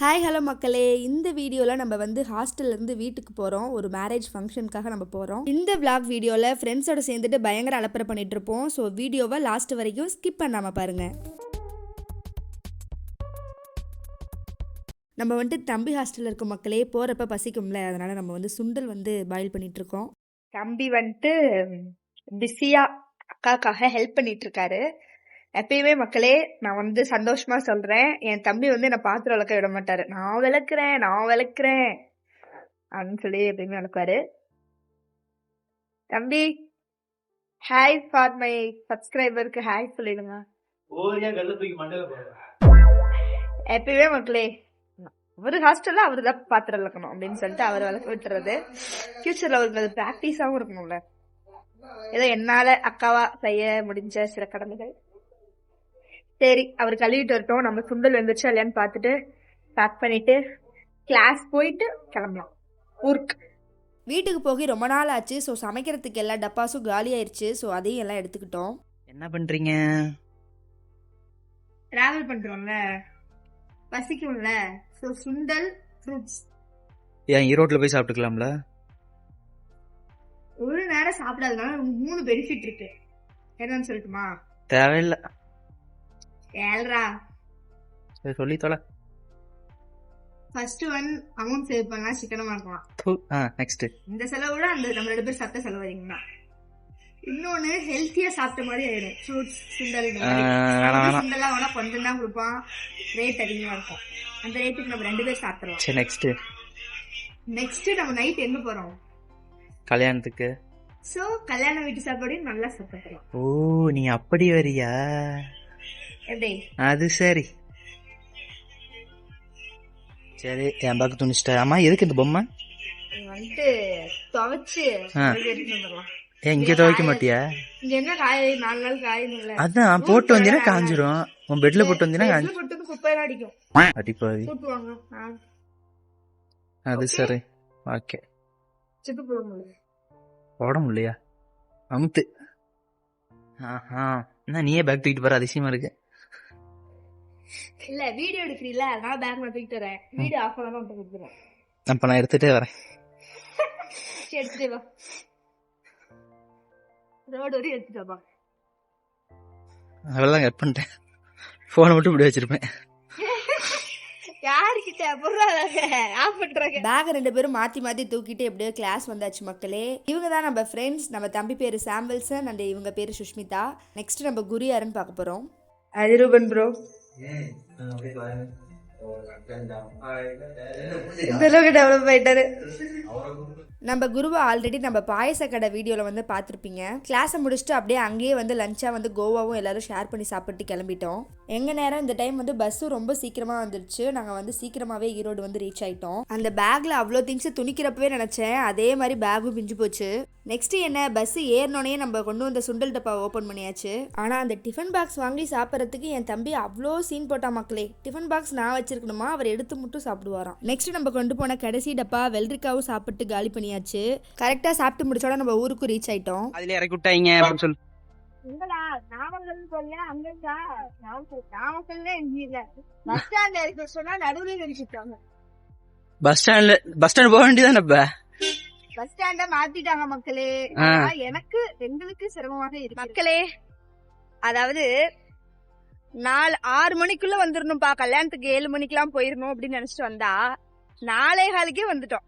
Hi hello மக்களே, இந்த வீடியோவில் நம்ம வந்து ஹாஸ்டல்லேருந்து வீட்டுக்கு போகிறோம். ஒரு மேரேஜ் ஃபங்க்ஷனுக்காக நம்ம போகிறோம். இந்த விளாக் வீடியோவில் ஃப்ரெண்ட்ஸோட சேர்ந்துட்டு பயங்கர அலப்பறை பண்ணிட்டு இருப்போம். ஸோ வீடியோவை லாஸ்ட் வரைக்கும் ஸ்கிப் பண்ணாமல் பாருங்கள். நம்ம வந்துட்டு தம்பி ஹாஸ்டலில் இருக்க மக்களே போகிறப்ப பசிக்கும்ல, அதனால் நம்ம வந்து சுண்டல் வந்து பாயில் பண்ணிகிட்ருக்கோம். தம்பி வந்துட்டு பிஸியாக அக்காக்காக ஹெல்ப் பண்ணிட்டு இருக்காரு. எப்பயுமே மக்களே நான் வந்து சந்தோஷமா சொல்றேன், என் தம்பி வந்து என்னை பாத்திரம் விளக்க விட மாட்டாரு. நான் விளக்குறேன் அப்படின்னு சொல்லி எப்பயுமே விளக்குவாரு. தம்பி ஹாய் ஃபார் மை சப்ஸ்கிரைபருக்கு ஹாய் சொல்லிடுங்க. எப்பயுமே மக்களே ஒரு ஹாஸ்டல்ல அவரு தான் பாத்திரம் விளக்கணும் அப்படின்னு சொல்லிட்டு அவர் விளக்க விட்டுறது. ஃபியூச்சர்ல அவருக்கு அது பிராக்டிஸாவும் இருக்கணும்ல. ஏதோ என்னால அக்காவா செய்ய முடிஞ்ச சில கடமைகள். சரி, அவர் கழுவிட்டு வரட்டும். நம்ம சுண்டல் வந்துருச்சு இல்லையான்னு பார்த்துட்டு பேக் பண்ணிட்டு கிளாஸ் போயிட்டு கிளம்பலாம் ஊருக்கு. வீட்டுக்கு போய் ரொம்ப நாள் ஆச்சு. ஸோ சமைக்கிறதுக்கு எல்லா டப்பாஸும் காலி ஆயிடுச்சு. ஸோ அதையும் எல்லாம் எடுத்துக்கிட்டோம். என்ன பண்றீங்க? டிராவல் பண்றோம்ல, பசிக்கும்ல. ஸோ சுண்டல் ஃப்ரூட்ஸ். ஏன் ஈரோட்ல போய் சாப்பிட்டுக்கலாம்ல? ஒரு நேரம் சாப்பிடாதனால 3 பெனிஃபிட் இருக்கு. என்னன்னு சொல்லட்டுமா? தேவையில்ல. ஏழ்ரா சரி சொல்லி தொலை. ஃபர்ஸ்ட் ஒன் அமௌண்ட் சேவ் பண்ணா சிக்கனமா இருக்கலாம். நெக்ஸ்ட் இந்த செலவோட அந்த நம்ம 2 பேர் சாப்பிட்ட செலவு அதிகம்னா. இன்னொன்னு ஹெல்த்தியா சாப்பிட்ட மாதிரி ஆயிடும். ஃப்ரூட்ஸ் சுண்டல் சுண்டெல்லாம் வேணா கொஞ்சம் தான் கொடுப்பான், ரேட் அதிகமா இருக்கும். அந்த ரேட்டுக்கு நம்ம 2 பேர் சாப்பிடலாம். சரி நெக்ஸ்ட் நம்ம நைட் எங்க போறோம்? கல்யாணத்துக்கு. சோ கல்யாண வீட்டு சாப்பாடையும் நல்லா சாப்பிடலாம். ஓ, நீ அப்படி வரியா? எப்படி? அது சரி சரி. என் பாக்கு துணிச்சிட்ட. ஆமா, எதுக்கு இந்த பொம்மை? வந்துட்டு துவைச்சு இங்க துவைக்க மாட்டியா? இங்க என்ன காய் 4 நாள் காயணும்ல. அதான் போட்டு வந்தீங்கன்னா காஞ்சிரும். உன் பெட்ல போட்டு வந்தீங்கன்னா குப்பையெல்லாம் அடிக்கும். அடிப்பாவி. கூட்டுவாங்க. அது சரி. ஓகே. சிப்பு போட முடியல. போட முடியலையா? அமுத்து. என்ன நீயே பேக் தூக்கிட்டு போற? அதிசயமா இருக்கு. இல்ல வீடியோ எடுக்கிறீல்ல, அதனால பேக் நான் தூக்கிட்டு வரேன். வீடியோ ஆஃப் பண்ணாம கொடுத்துறேன். அப்ப நான் எடுத்துட்டே வரேன். எடுத்துட்டே வா. ரோடு வரையும் எடுத்துட்டு வா. அவெல்லாம் கட் பண்ணிட்டேன். போனை மட்டும் இப்படி வச்சிருப்பேன். யாருக்கிட்ட ஆஃப் பண்றாங்க? பேக் 2 பேரும் மாற்றி மாற்றி தூக்கிட்டு எப்படியோ கிளாஸ் வந்தாச்சு மக்களே. இவங்க தான் நம்ம ஃப்ரெண்ட்ஸ். நம்ம தம்பி பேர் சாம்பிள்சன் அண்ட் இவங்க பேர் சுஷ்மிதா. நெக்ஸ்ட் நம்ம குரு யாருன்னு பார்க்க போகிறோம். அதிரூபன் ப்ரோ. இந்த அளவுக்கு டெவலப் ஆயிட்டாரு. நம்ம குருவை ஆல்ரெடி நம்ம பாயச கடை வீடியோவில் வந்து பார்த்துருப்பீங்க. கிளாஸை முடிச்சுட்டு அப்படியே அங்கேயே வந்து லஞ்சாக வந்து கோவாவும் எல்லாரும் ஷேர் பண்ணி சாப்பிட்டு கிளம்பிட்டோம். எங்கள் நேரம் இந்த டைம் வந்து பஸ்ஸும் ரொம்ப சீக்கிரமாக வந்துருச்சு. நாங்கள் வந்து சீக்கிரமாகவே ஈரோடு வந்து ரீச் ஆகிட்டோம். அந்த பேக்கில் அவ்வளோ திங்ஸ் துணிக்கிறப்பவே நினச்சேன், அதே மாதிரி பேக்கும் பிஞ்சு போச்சு. நெக்ஸ்ட் என்ன, பஸ் ஏறினோடனே நம்ம கொண்டு வந்த சுண்டல் டப்பா ஓப்பன் பண்ணியாச்சு. ஆனால் அந்த டிஃபன் பாக்ஸ் வாங்கி சாப்பிட்றதுக்கு என் தம்பி அவ்வளோ சீன் போட்டா மக்களே. டிஃபன் பாக்ஸ் நான் வச்சிருக்கணுமா, அவர் எடுத்து மட்டும் சாப்பிடுவாராம். நெக்ஸ்ட் நம்ம கொண்டு போன கடைசி டப்பா வெள்ளரிக்காவும் சாப்பிட்டு காலி பண்ணியாச்சு. கரெக்டாக சாப்பிட்டு முடிச்சோட நம்ம ஊருக்கு ரீச் ஆயிட்டோம். அதுல இறக்கி விட்டாங்க அப்படின்னு சொல்லு. நாமக்கல் சொல்ல அங்கா நாமக்கல்ல இல்ல, பஸ் ஸ்டாண்ட்ல இருக்க சொன்னா நடுவுல நிறுத்திட்டாங்க. பஸ் ஸ்டாண்ட் போக வேண்டியதானப்ப. பஸ் ஸ்டாண்ட மாத்திட்டாங்க மக்களே. எங்களுக்கு சிரமமாக இருக்கு மக்களே. அதாவது 6 மணிக்குள்ள வந்துடணும்பா, கல்யாணத்துக்கு 7 மணிக்கெல்லாம் போயிடணும் அப்படின்னு நினைச்சிட்டு வந்தா 4:15 வந்துட்டோம்.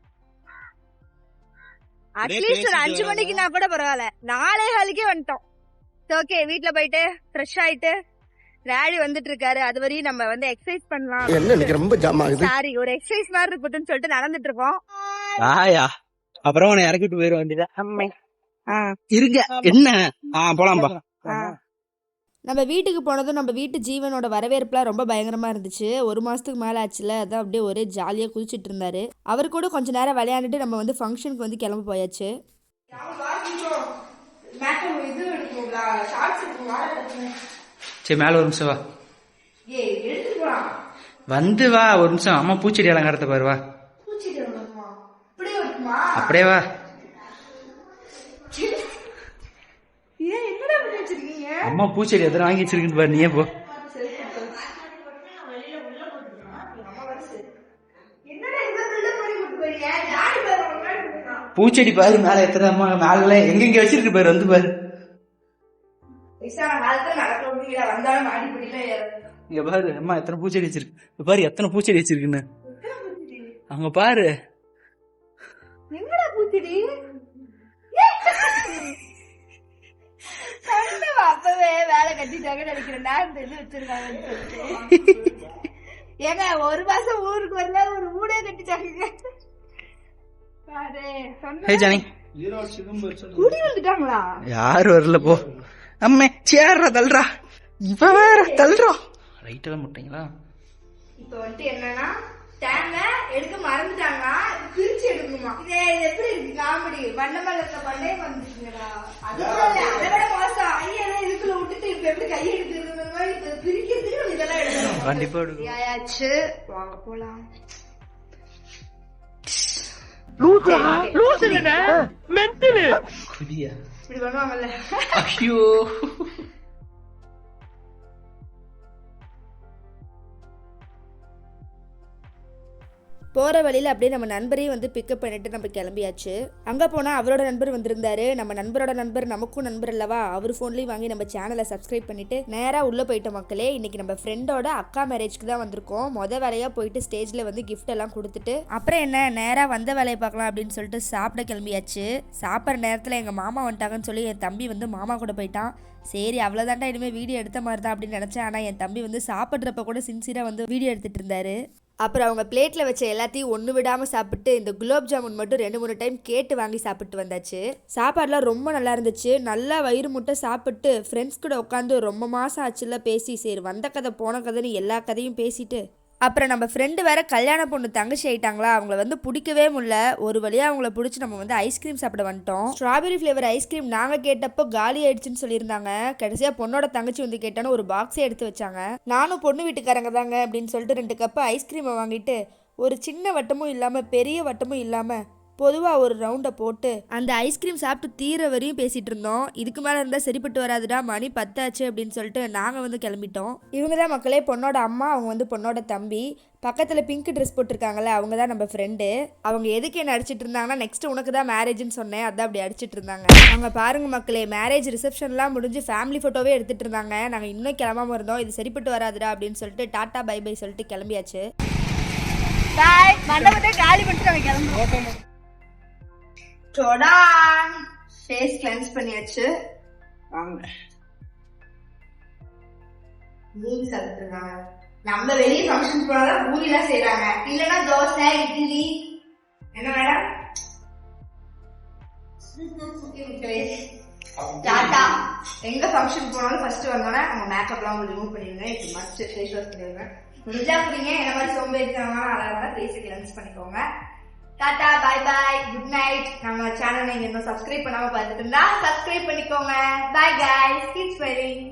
அட்லீஸ்ட் ஒரு 5 மணிக்குனா கூட பரவாயில்ல, 4:15 வந்துட்டோம். ஓகே, வீட்டுல போயிட்டு ஃப்ரெஷ் ஆயிட்டு டேடி வந்துட்டு இருக்காரு. அது வரையும் நம்ம வந்து எக்ஸசைஸ் பண்ணலாம். என்ன ரொம்ப ஜாம் ஆகுது. சாரி, ஒரு எக்ஸசைஸ் மாதிரி இருக்கட்டும்னு சொல்லிட்டு நடந்துட்டு இருக்கோம். அப்புறம் உன்னை இறக்கிட்டு போயிட வேண்டியதா? இருங்க என்ன போலாம்பா. நம்ம வீட்டுக்கு போனதும் நம்ம வீட்டு ஜீவனோட வரவேற்புலாம் ரொம்ப பயங்கரமாக இருந்துச்சு. 1 மாதத்துக்கு மேலே ஆச்சுல, அதான் அப்படியே ஒரே ஜாலியாக குதிச்சுட்டு இருந்தாரு. அவர் கூட கொஞ்ச நேரம் விளையாண்டுட்டு நம்ம வந்து ஃபங்க்ஷனுக்கு வந்து கிளம்ப போயாச்சு. சரி, மேல ஒரு நிமிஷம் வா. வந்து வா ஒரு நிமிஷம். அம்மா பூச்செடி அலங்காரத்தை பாரு. வா அப்படியே வா. அம்மா பூச்செடி எத்தனை வாங்கி வச்சிருக்குன்னு பாரு. நீயே போ. பூச்செடி பாரு மேல எத்தனை அம்மா மேல எங்க வச்சிருக்கு பாரு, வந்து பாரு. இங்க பாரு அம்மா எத்தனை பூச்செடி வச்சிருக்கு. இங்க பாரு எத்தனை பூச்செடி வச்சிருக்குன்னு. அங்க பாரு. எங்கடா பூச்செடி? அப்பவே வேலை கட்டிட்டாங்க நினைக்கிறேன். நான் இது வச்சிருக்காங்கன்னு சொல்லிட்டு ஏங்க ஒரு மாசம் ஊருக்கு வரல, ஒரு ஊடே கட்டிட்டாங்க. குடி வந்துட்டாங்களா? யாரு வரல போ. அம்மே சேர்றா தள்ளுறா. இப்ப வேற தள்ளுறோம். ரைட் எல்லாம் முட்டீங்களா? இப்ப வந்துட்டு என்னன்னா டேங்க எடுக்க மறந்துட்டாங்களா, பிரிச்சு எடுக்கணுமா? இது எப்படி இருக்கு காமெடி? வண்ணமல்ல இருக்க பண்ணே வந்துச்சுங்களா? அதை விட மோசம். ஐயெல்லாம் இதுக்குள்ள விட்டுட்டு இப்ப எப்படி கை எடுக்கிறது மாதிரி பிரிக்கிறதுக்கு இதெல்லாம் எடுக்கணும். கண்டிப்பா எடுக்கணும். ஆயாச்சு, வாங்க போலாம். குடியா இப்படி பண்ணுவாங்கல்ல. ஐயோ போகிற வழியில் அப்படியே நம்ம நண்பரையும் வந்து பிக்கப் பண்ணிட்டு நம்ம கிளம்பியாச்சு. அங்கே போனால் அவரோட நண்பர் வந்திருந்தாரு. நம்ம நண்பரோட நண்பர் நமக்கும் நண்பர் அல்லவா, அவர் ஃபோன்லேயும் வாங்கி நம்ம சேனலை சப்ஸ்கிரைப் பண்ணிட்டு நேராக உள்ளே போயிட்டோம் மக்களே. இன்னைக்கு நம்ம ஃப்ரெண்டோட அக்கா மேரேஜ்க்கு தான் வந்திருக்கோம். வேலையாக போயிட்டு ஸ்டேஜில் வந்து கிஃப்ட் எல்லாம் கொடுத்துட்டு அப்புறம் என்ன நேராக வந்த வேலையை பார்க்கலாம் அப்படின்னு சொல்லிட்டு சாப்பிட கிளம்பியாச்சு. சாப்பிட்ற நேரத்தில் எங்கள் மாமா வந்துட்டாங்கன்னு சொல்லி என் தம்பி வந்து மாமா கூட போயிட்டான். சரி அவ்வளோதான்டா இனிமேல் வீடியோ எடுத்த மாதிரி தான் அப்படின்னு நினச்சேன். ஆனால் என் தம்பி வந்து சாப்பிட்றப்ப கூட சின்சியராக வந்து வீடியோ எடுத்துகிட்டு இருந்தாரு. அப்புறம் அவங்க பிளேட்டில் வச்ச எல்லாத்தையும் ஒன்று விடாமல் சாப்பிட்டு இந்த குலோப் ஜாமுன் மட்டும் 2-3 டைம் கேட்டு வாங்கி சாப்பிட்டு வந்தாச்சு. சாப்பாடுலாம் ரொம்ப நல்லா இருந்துச்சு. நல்லா வயிறு முட்டை சாப்பிட்டு ஃப்ரெண்ட்ஸ் கூட உட்காந்து ரொம்ப மாதம் ஆச்சுல பேசி, சரி வந்த கதை போன கதைன்னு எல்லா கதையும் பேசிட்டு அப்புறம் நம்ம ஃப்ரெண்டு வேற கல்யாண பொண்ணு தங்கச்சி ஆயிட்டாங்களா, அவங்கள வந்து பிடிக்கவே முடியல. ஒரு வழியாக அவங்கள பிடிச்சி நம்ம வந்து ஐஸ்கிரீம் சாப்பிட வந்துட்டோம். ஸ்ட்ராபெரி ஃப்ளேவர் ஐஸ்கிரீம் நாங்கள் கேட்டப்போ காலி ஆயிடுச்சுன்னு சொல்லியிருந்தாங்க. கடைசியாக பொண்ணோட தங்கச்சி வந்து கேட்டான்னு ஒரு பாக்ஸே எடுத்து வச்சாங்க. நானும் பொண்ணு வீட்டுக்காரங்க தாங்க அப்படின்னு சொல்லிட்டு 2 கப்பு ஐஸ்கிரீமை வாங்கிட்டு ஒரு சின்ன வட்டமும் இல்லாமல் பெரிய வட்டமும் இல்லாமல் பொதுவாக ஒரு ரவுண்டை போட்டு அந்த ஐஸ்கிரீம் சாப்பிட்டு தீர வரையும் பேசிகிட்டு இருந்தோம். இதுக்கு மேலே இருந்தால் சரிப்பட்டு வராதுடா, மணி 10 ஆச்சு அப்படின்னு சொல்லிட்டு நாங்கள் வந்து கிளம்பிட்டோம். இவங்க தான் மக்களே பொண்ணோட அம்மா, அவங்க வந்து பொண்ணோட தம்பி. பக்கத்தில் பிங்க் ட்ரெஸ் போட்டிருக்காங்கல்ல, அவங்க தான் நம்ம ஃப்ரெண்டு. அவங்க எதுக்கு என்ன அடிச்சிட்டு இருந்தாங்கன்னா, நெக்ஸ்ட் உனக்கு தான் மேரேஜ்னு சொன்னேன், அதான் அப்படி அடிச்சிட்டு இருந்தாங்க. அவங்க பாருங்க மக்களே, மேரேஜ் ரிசப்ஷன்லாம் முடிஞ்சு ஃபேமிலி ஃபோட்டோவே எடுத்துகிட்டு இருந்தாங்க. நாங்கள் இன்னும் கிளம்பாம இருந்தோம். இது சரிப்பட்டு வராதுடா அப்படின்னு சொல்லிட்டு டாட்டா பை பை சொல்லிட்டு கிளம்பியாச்சு. பாய். மண்டபத்தை காலி பண்ணிட்டு நாங்கள் கிளம்புறோம். டோடான் ஃபேஸ் கிளென்ஸ் பண்ணியாச்சு. வாங்க பூரி சாப்பிட்டுருக்காங்க. நம்ம வெளியே ஃபங்க்ஷன் போனாலும் பூரிலாம் செய்யறாங்க, இல்லைன்னா தோசை இட்லி. என்ன மேடம்? டாட்டா. எங்க ஃபங்க்ஷன் போனாலும் ஃபர்ஸ்ட் வந்தோன்னா நம்ம மேக்கப்லாம் ரிமூவ் பண்ணிடுங்க. இப்போ மஸ்ட் ஃபேஸ் வாஷ் பண்ணிடுங்க. முடிஞ்சா புரியுங்க, என்ன மாதிரி சோம்பேறித்தனமான அழகாக ஃபேஸை கிளென்ஸ் பண்ணிக்கோங்க. Tata bye bye good night. நம்ம சேனல் நீங்க இன்னும் சப்ஸ்கிரைப் பண்ணாம பார்த்துட்டு இருந்தா சப்ஸ்கிரைப் பண்ணிக்கோங்க. Bye guys, keep smiling.